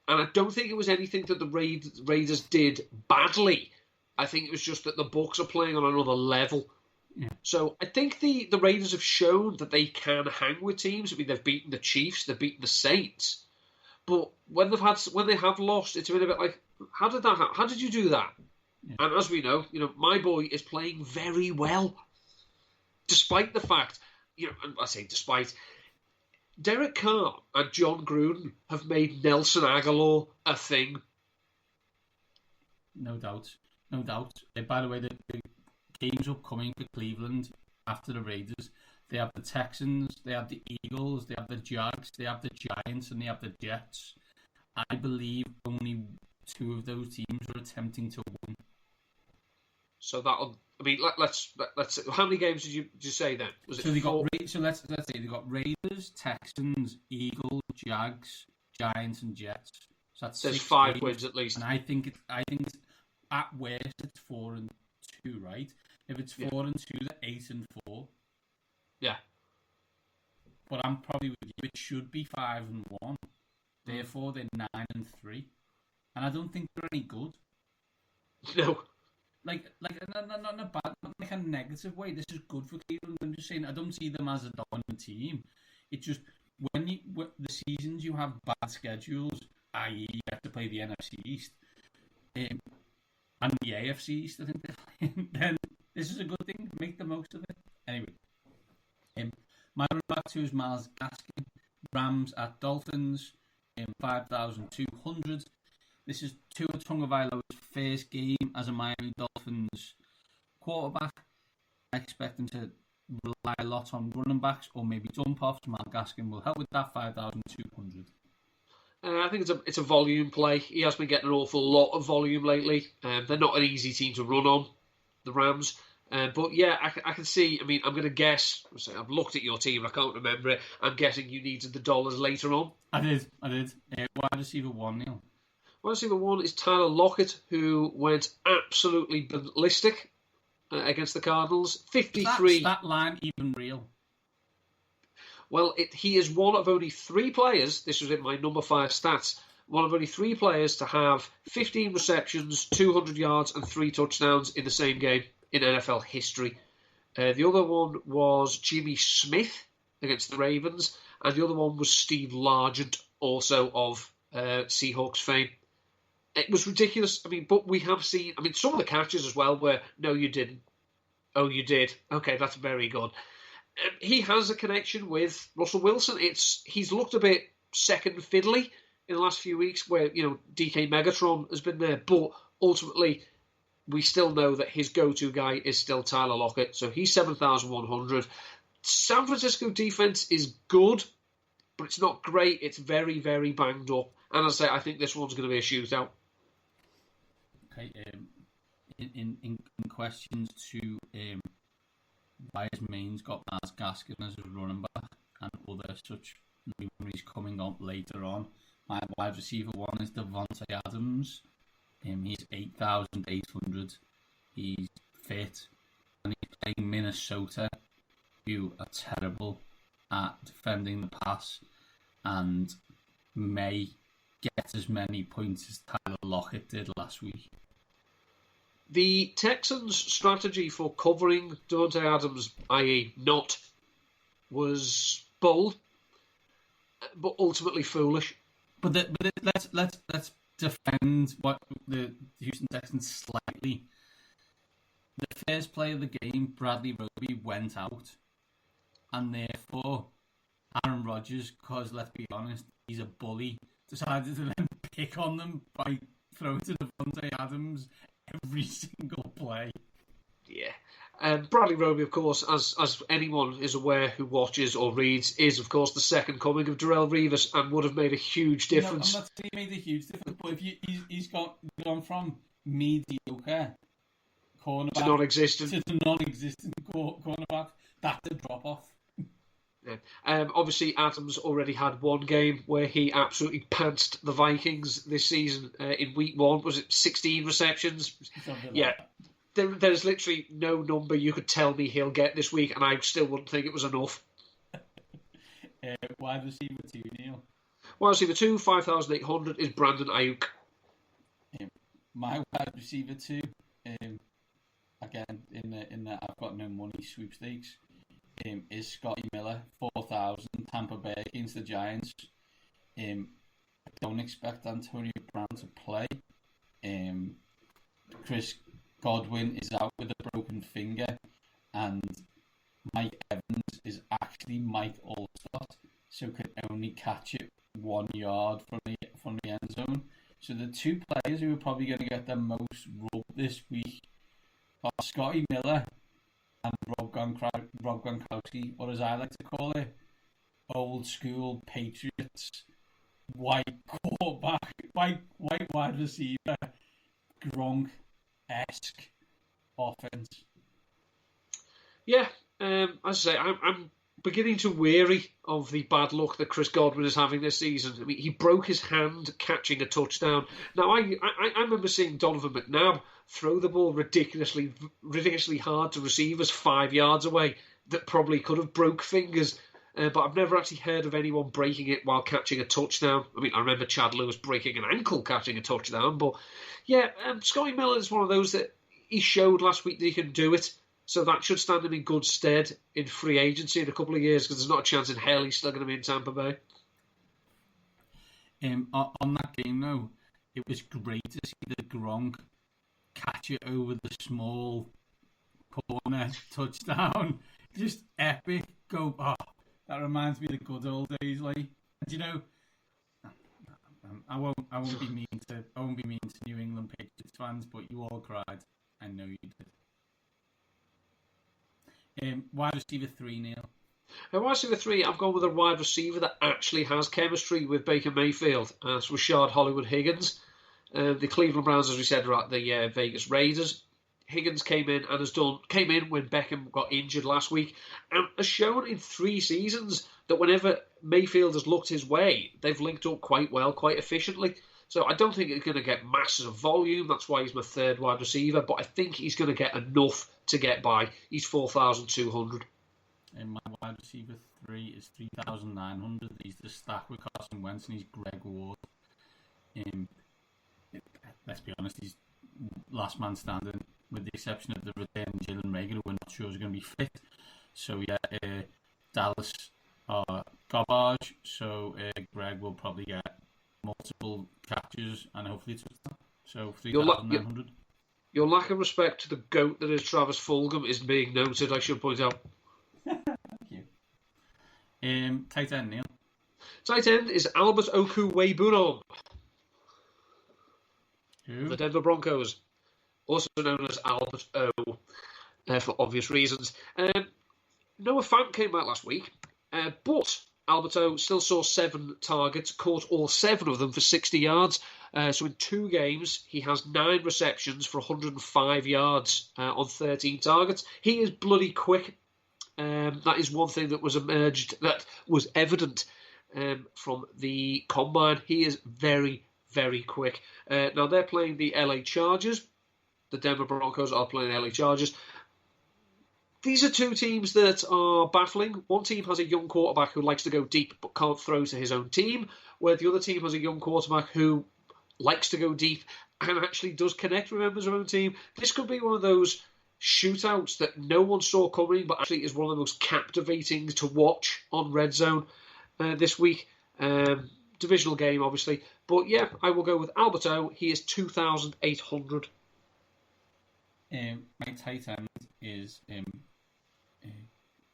And I don't think it was anything that the Raiders did badly. I think it was just that the Bucs are playing on another level. Yeah. So I think the Raiders have shown that they can hang with teams. I mean, they've beaten the Chiefs, they've beaten the Saints, but when they have lost, it's been a bit like, how did that happen? How did you do that? Yeah. And as we know, my boy is playing very well, despite the fact, and I say despite, Derek Carr and John Gruden have made Nelson Aguilar a thing. No doubt. By the way, the games upcoming for Cleveland after the Raiders, they have the Texans, they have the Eagles, they have the Jags, they have the Giants, and they have the Jets. I believe only 2 of those teams are attempting to win. So let's. How many games did you say then? Was it so they 4? got so let's say they got Raiders, Texans, Eagles, Jags, Giants, and Jets. So that's There's 6 5 games. wins at least. And I think it's at worst it's 4-2, right? If it's 4-2, they're 8-4. Yeah. But I'm probably with you. It should be 5-1. Therefore, they're 9-3, and I don't think they're any good. No. Like not in a bad, not like a negative way. This is good for Cleveland. I'm just saying I don't see them as a dominant team. It's just when the seasons you have bad schedules, i.e., you have to play the NFC East and the AFC East, I think they're playing, then this is a good thing. Make the most of it. Anyway, my running back 2 is Myles Gaskin. Rams at Dolphins in 5,200. This is Tua Tagovailoa's first game as a Miami Dolphins quarterback. I expect him to rely a lot on running backs or maybe dump offs. Myles Gaskin will help with that 5,200. I think it's a volume play. He has been getting an awful lot of volume lately. They're not an easy team to run on, the Rams. But yeah, I can see. I mean, I'm going to guess. I've looked at your team. I can't remember it. I'm guessing you needed the dollars later on. I did. Wide receiver 1, Neil. Wide receiver 1 is Tyler Lockett, who went absolutely ballistic against the Cardinals. 53. Is that line even real? Well, he is one of only 3 players. This was in my number 5 stats. One of only 3 players to have 15 receptions, 200 yards, and 3 touchdowns in the same game in NFL history. The other one was Jimmy Smith against the Ravens, and the other one was Steve Largent, also of Seahawks fame. It was ridiculous. I mean, but we have seen, some of the catches as well where, no, you didn't. Oh, you did. Okay, that's very good. He has a connection with Russell Wilson. He's looked a bit second fiddly in the last few weeks where, DK Megatron has been there, but ultimately we still know that his go-to guy is still Tyler Lockett, so he's 7,100. San Francisco defense is good, but it's not great. It's very, very banged up. And as I say, I think this one's going to be a shootout. Okay, in questions to why has Maine's got Myles Gaskin as his running back and other such memories coming up later on. My wide receiver 1 is Davante Adams. He's 8,800. He's fit, and he's playing Minnesota, who are terrible at defending the pass and may get as many points as Tyler Lockett did last week. The Texans' strategy for covering Davante Adams, i.e. not, was bold, but ultimately foolish. But let's defend what the Houston Texans slightly. The first play of the game, Bradley Roby went out, and therefore Aaron Rodgers, because let's be honest, he's a bully, decided to then pick on them by throwing to Davante Adams every single play. Yeah. Bradley Roby, of course, as anyone is aware who watches or reads, is, of course, the second coming of Darrelle Revis and would have made a huge difference. No, I'm not saying he made a huge difference, but if he's gone from mediocre cornerback to non-existent. To the non-existent cornerback, that's a drop-off. Yeah. Obviously, Adams already had one game where he absolutely pantsed the Vikings this season in week 1. Was it 16 receptions? Yeah. There's literally no number you could tell me he'll get this week, and I still wouldn't think it was enough. Wide receiver 2, Neil. Wide receiver 2, 5,800 is Brandon Ayuk. My wide receiver 2, again in the I've got no money sweepstakes, is Scotty Miller, 4,000, Tampa Bay against the Giants. I don't expect Antonio Brown to play. Chris Godwin is out with a broken finger, and Mike Evans is actually Mike Allstott, so can only catch it 1 yard from the end zone. So the two players who are probably going to get the most rub this week are Scotty Miller and Rob Gronkowski, or as I like to call it, old school Patriots white quarterback, white wide receiver, Gronk-esque offense. Yeah, as I say, I'm beginning to weary of the bad luck that Chris Godwin is having this season. I mean, he broke his hand catching a touchdown. Now, I remember seeing Donovan McNabb throw the ball ridiculously hard to receivers 5 yards away that probably could have broke fingers. But I've never actually heard of anyone breaking it while catching a touchdown. I mean, I remember Chad Lewis breaking an ankle catching a touchdown. But yeah, Scotty Miller is one of those that he showed last week that he can do it. So that should stand him in good stead in free agency in a couple of years, because there's not a chance in hell he's still going to be in Tampa Bay. On that game, though, it was great to see the Gronk catch it over the small corner touchdown. Just epic. That reminds me of the good old days. Like, you know, I won't be mean to New England Patriots fans, but you all cried. I know you did. Wide receiver 3, Neil. Wide receiver 3, I've gone with a wide receiver that actually has chemistry with Baker Mayfield. It's Rashard Hollywood Higgins. The Cleveland Browns, as we said, are at the Vegas Raiders. Higgins came in when Beckham got injured last week, and has shown in 3 seasons that whenever Mayfield has looked his way, they've linked up quite well, quite efficiently. So I don't think he's going to get masses of volume. That's why he's my 3rd wide receiver. But I think he's going to get enough to get by. He's 4,200. And my wide receiver 3 is 3,900. He's the stack with Carson Wentz, and he's Greg Ward. Let's be honest, he's last man standing, with the exception of the return Jalen Reagor, who we're not sure is going to be fit. So yeah, Dallas are garbage. So Greg will probably get multiple catches and hopefully a touchdown. So 3,900. Your lack of respect to the GOAT that is Travis Fulgham is being noted, I should point out. Thank you. Tight end, Neil. Tight end is Albert Okwuegbunam. Who? The Denver Broncos, also known as Albert O, for obvious reasons. Noah Fant came out last week, but Alberto still saw 7 targets, caught all 7 of them for 60 yards. So in 2 games, he has 9 receptions for 105 yards on 13 targets. He is bloody quick. That is one thing that was evident from the combine. He is very, very quick. Now they're playing the LA Chargers. The Denver Broncos are playing the LA Chargers. These are 2 teams that are baffling. One team has a young quarterback who likes to go deep but can't throw to his own team, where the other team has a young quarterback who likes to go deep and actually does connect with members of their own team. This could be one of those shootouts that no one saw coming, but actually is one of the most captivating to watch on Red Zone this week. Divisional game, obviously. But yeah, I will go with Alberto. He is 2,800. My tight end is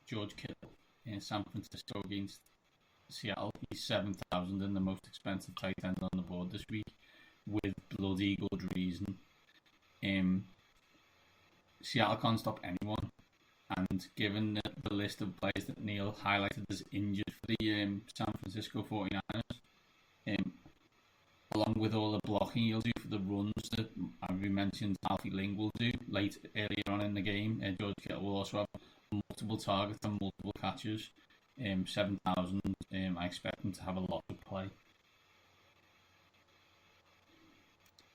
George Kittle in San Francisco against Seattle. He's 7,000 and the most expensive tight end on the board this week, with bloody good reason. Seattle can't stop anyone, and given the list of players that Neil highlighted as injured for the San Francisco 49ers, along with all the blocking he'll do for the runs that we mentioned Alfie Ling will do earlier on in the game, George Kittle will also have multiple targets and multiple catches. 7,000, I expect him to have a lot of play.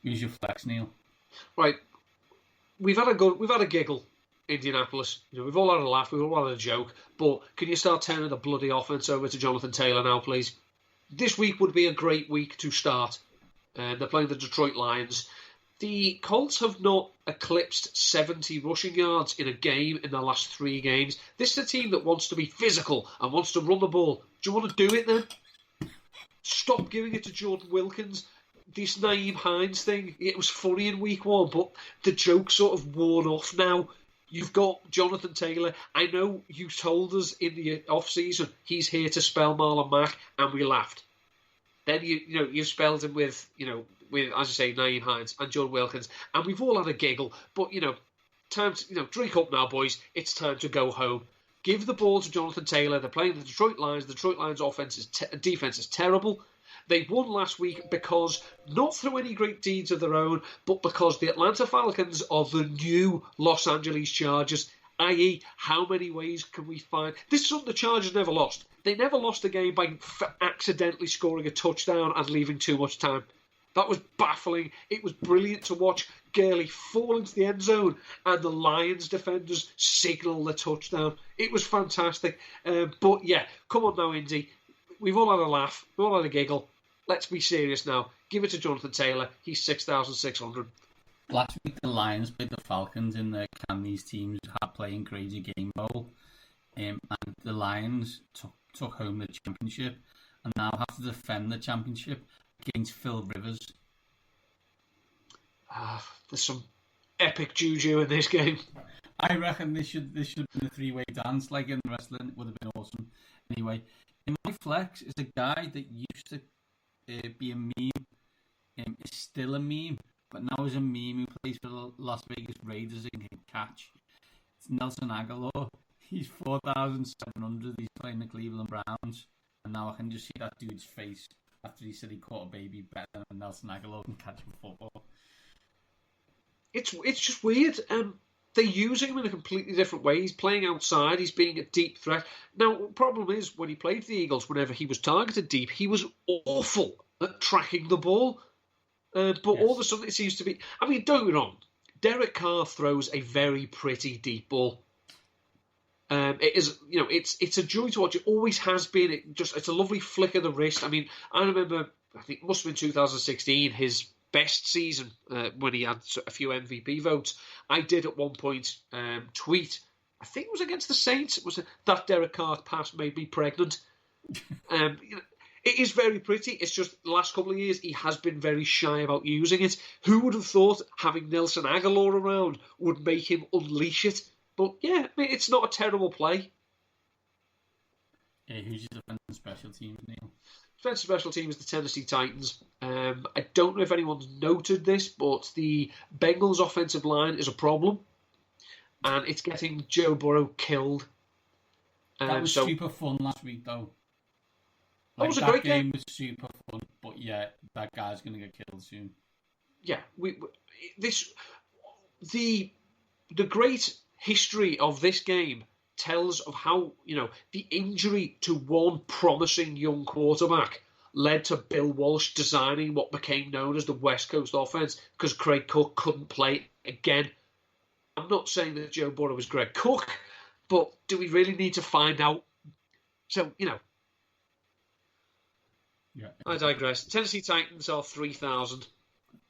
Who's your flex, Neil? Right, we've had a giggle, Indianapolis. We've all had a laugh, we've all had a joke. But can you start turning the bloody offense over to Jonathan Taylor now, please? this week would be a great week to start. They're playing the Detroit Lions. The Colts have not eclipsed 70 rushing yards in a game in their last 3 games. This is a team that wants to be physical and wants to run the ball. Do you want to do it then? Stop giving it to Jordan Wilkins. This Naeem Hines thing, it was funny in week 1, but the joke's sort of worn off now. You've got Jonathan Taylor. I know you told us in the off-season he's here to spell Marlon Mack, and we laughed. Then you spelled him with as I say, Naeem Hines and John Wilkins, and we've all had a giggle. But time to drink up now, boys. It's time to go home. Give the ball to Jonathan Taylor. They're playing the Detroit Lions. The Detroit Lions' defense is terrible. They won last week because, not through any great deeds of their own, but because the Atlanta Falcons are the new Los Angeles Chargers. I.e., how many ways can we find... This is something the Chargers never lost. They never lost a game by accidentally scoring a touchdown and leaving too much time. That was baffling. It was brilliant to watch Gurley fall into the end zone and the Lions defenders signal the touchdown. It was fantastic. But yeah, come on now, Indy. We've all had a laugh. We've all had a giggle. Let's be serious now. Give it to Jonathan Taylor. He's 6,600. Last week the Lions played the Falcons in the Can These Teams Have Playing Crazy Game Bowl. And the Lions took home the championship and now have to defend the championship against Phil Rivers. There's some epic juju in this game. I reckon this should have been a 3-way dance like in wrestling. It would have been awesome. Anyway, in my flex is a guy that used to be a meme. Is still a meme, but now is a meme who plays for the Las Vegas Raiders and can catch. It's Nelson Aguilar. He's 4,700. He's playing the Cleveland Browns, and now I can just see that dude's face after he said he caught a baby better than Nelson Aguilar can catch in football. It's just weird. They're using him in a completely different way. He's playing outside. He's being a deep threat. Now, the problem is, when he played for the Eagles, whenever he was targeted deep, he was awful at tracking the ball. But yes. All of a sudden, it seems to be... I mean, don't get me wrong. Derek Carr throws a very pretty deep ball. It is, it's a joy to watch. It always has been. It's a lovely flick of the wrist. I mean, I remember, I think it must have been 2016, his best season when he had a few MVP votes. I did at one point tweet, I think it was against the Saints, that Derek Carr pass made me pregnant. It is very pretty. It's just the last couple of years he has been very shy about using it. Who would have thought having Nelson Aguilar around would make him unleash it? But yeah, I mean, it's not a terrible play. Yeah, who's your defensive special teams, Neil? Defensive special team is the Tennessee Titans. I don't know if anyone's noted this, but the Bengals' offensive line is a problem, and it's getting Joe Burrow killed. That was super fun last week, though. That was a great game. Was super fun, but yeah, that guy's going to get killed soon. Yeah, the great history of this game tells of how, the injury to one promising young quarterback led to Bill Walsh designing what became known as the West Coast offense because Craig Cook couldn't play again. I'm not saying that Joe Burrow was Greg Cook, but do we really need to find out? So, Yeah. I digress. Tennessee Titans are 3,000.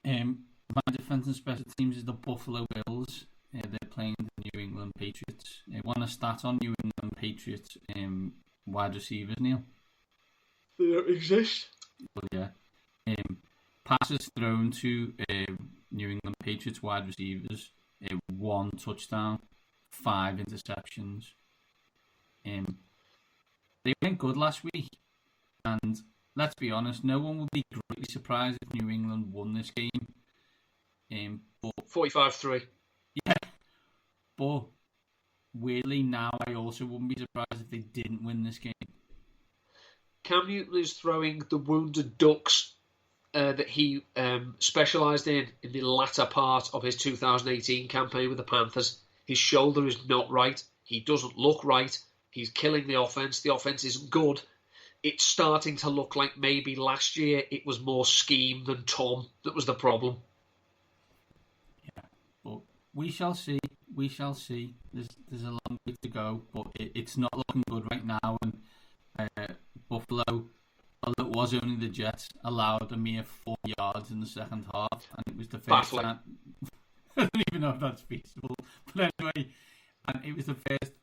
My defensive special teams is the Buffalo Bills. They're playing the New England Patriots. Want a stat on New England Patriots wide receivers, Neil? They don't exist. Well, yeah. Passes thrown to New England Patriots wide receivers. 1 touchdown, 5 interceptions. They went good last week, and let's be honest, no one would be greatly surprised if New England won this game. But 45-3. Yeah, but weirdly now I also wouldn't be surprised if they didn't win this game. Cam Newton is throwing the wounded ducks that he specialised in the latter part of his 2018 campaign with the Panthers. His shoulder is not right. He doesn't look right. He's killing the offense. The offense isn't good. It's starting to look like maybe last year it was more scheme than Tom that was the problem. Yeah, but we shall see. We shall see. There's a long way to go, but it's not looking good right now. And Buffalo, although it was was only the Jets allowed a mere 4 yards in the second half, and it was the first Baffling. time. I don't even know if that's feasible, but anyway, and it was the first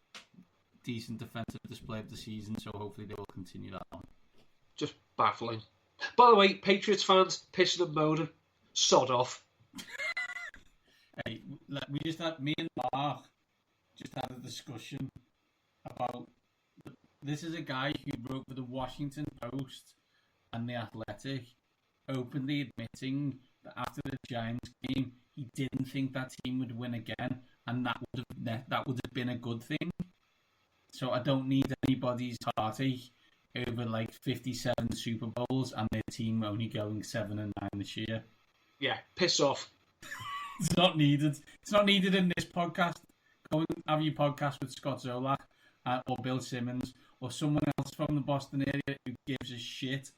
decent defensive display of the season. So hopefully they will continue that on. Just baffling. By the way, Patriots fans pissing and moaning, sod off. Hey, we just had me and Mark just had a discussion about. This is a guy who wrote for the Washington Post and the Athletic, openly admitting that after the Giants game, he didn't think that team would win again, and that would have been a good thing. So I don't need anybody's heartache over like 57 Super Bowls and their team only going 7-9 this year. Yeah, piss off. It's not needed. It's not needed in this podcast. Go and have your podcast with Scott Zolak or Bill Simmons or someone else from the Boston area who gives a shit.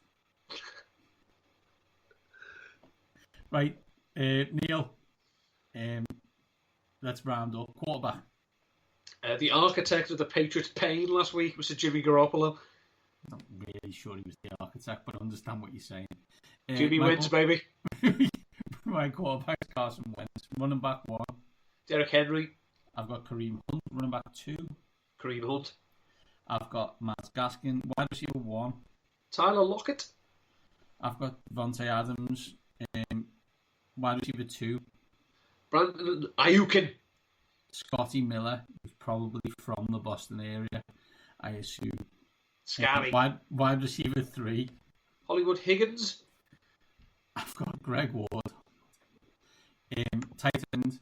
Right, Neil. Let's round up. Quarterback. The architect of the Patriots' pain last week was Jimmy Garoppolo. Not really sure he was the architect, but I understand what you're saying. Jimmy wins, baby. My quarterback's Carson Wentz. Running back 1. Derrick Henry. I've got Kareem Hunt. Running back 2. Kareem Hunt. I've got Matt Gaskin. Wide receiver 1. Tyler Lockett. I've got Davante Adams. Wide receiver 2. Brandon Ayukin. Scotty Miller, who's probably from the Boston area, I assume. Scary. Wide receiver 3. Hollywood Higgins. I've got Greg Ward. Tight end.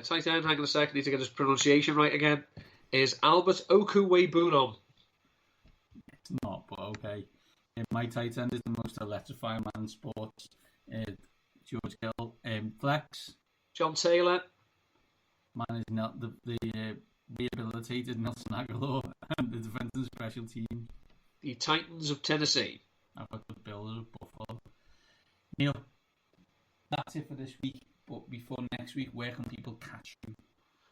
Tight end, hang on a second, need to get his pronunciation right again, is Albert Okuwebunam. It's not, but okay. My tight end is the most electrifying man in sports. George Hill. Flex. John Taylor. Man is not the rehabilitated Nelson Aguilar and the defensive special team. The Titans of Tennessee. I've got the Bills of Buffalo. Neil, that's it for this week. But before next week, where can people catch you?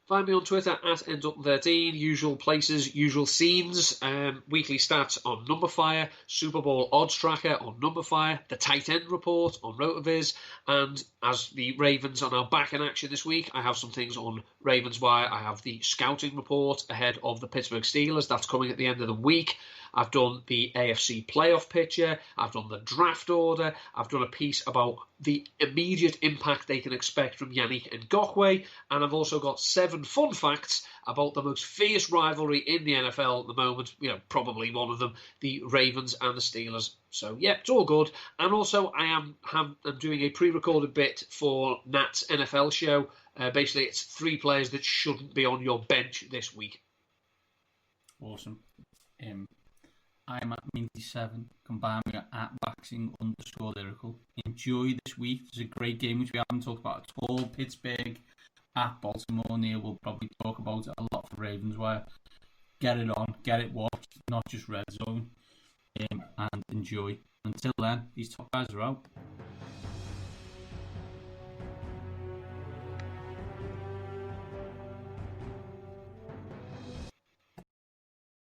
Find me on Twitter at @endupton13. Usual places, usual scenes. Weekly stats on Numberfire. Super Bowl odds tracker on Numberfire. The tight end report on Rotoviz. And as the Ravens are now back in action this week, I have some things on Ravenswire. I have the scouting report ahead of the Pittsburgh Steelers. That's coming at the end of the week. I've done the AFC playoff picture. I've done the draft order. I've done a piece about the immediate impact they can expect from Yannick Ngakoue. And I've also got 7 fun facts about the most fierce rivalry in the NFL at the moment. You know, probably one of them, the Ravens and the Steelers. So, yeah, it's all good. And also, I'm doing a pre-recorded bit for Nat's NFL show. Basically, it's 3 players that shouldn't be on your bench this week. Awesome. I'm at Minty7. Combine me at waxing_lyrical. Enjoy this week. There's a great game which we haven't talked about at all. Pittsburgh at Baltimore. Neil will probably talk about it a lot for Ravenswire. Get it on. Get it watched. Not just Red Zone. And enjoy. Until then, these top guys are out.